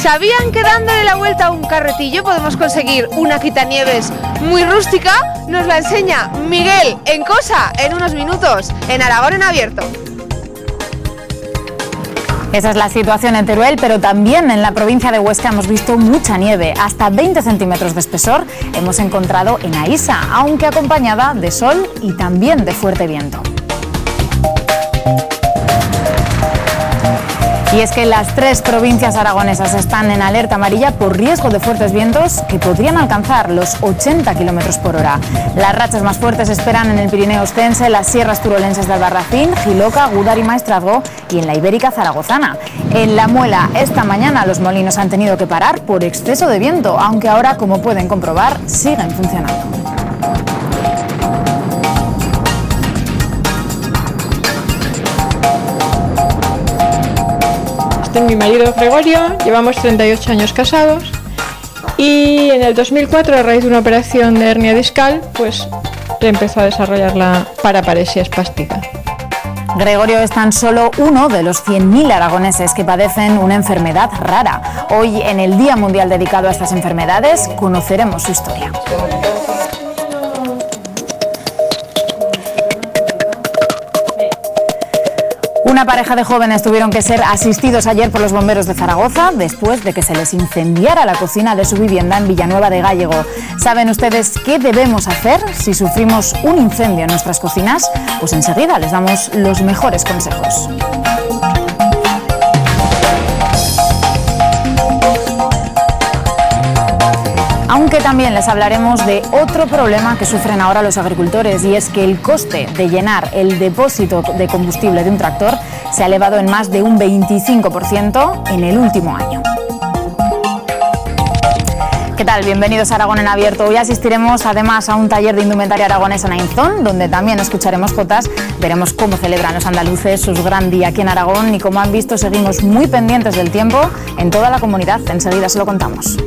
¿Sabían que dándole la vuelta a un carretillo podemos conseguir una quitanieves muy rústica? Nos la enseña Miguel en Cosa en unos minutos en Aragón en Abierto. Esa es la situación en Teruel, pero también en la provincia de Huesca hemos visto mucha nieve, hasta 20 centímetros de espesor hemos encontrado en Aísa, aunque acompañada de sol y también de fuerte viento. Y es que las 3 provincias aragonesas están en alerta amarilla por riesgo de fuertes vientos que podrían alcanzar los 80 km por hora. Las rachas más fuertes se esperan en el Pirineo Ostense, las sierras turolenses de Albarracín, Jiloca, Gúdar y Maestrazgo y en la Ibérica zaragozana. En La Muela, esta mañana los molinos han tenido que parar por exceso de viento, aunque ahora, como pueden comprobar, siguen funcionando. Mi marido Gregorio, llevamos 38 años casados y en el 2004, a raíz de una operación de hernia discal, pues empezó a desarrollar la paraparesia espástica. Gregorio es tan solo uno de los 100.000 aragoneses que padecen una enfermedad rara. Hoy, en el Día Mundial dedicado a estas enfermedades, conoceremos su historia. Una pareja de jóvenes tuvieron que ser asistidos ayer por los bomberos de Zaragoza después de que se les incendiara la cocina de su vivienda en Villanueva de Gállego. ¿Saben ustedes qué debemos hacer si sufrimos un incendio en nuestras cocinas? Pues enseguida les damos los mejores consejos. Aunque también les hablaremos de otro problema que sufren ahora los agricultores, y es que el coste de llenar el depósito de combustible de un tractor se ha elevado en más de un 25% en el último año. ¿Qué tal? Bienvenidos a Aragón en Abierto. Hoy asistiremos además a un taller de indumentaria aragonesa en Ainzón, donde también escucharemos jotas, veremos cómo celebran los andaluces su gran día aquí en Aragón y, como han visto, seguimos muy pendientes del tiempo en toda la comunidad. Enseguida se lo contamos.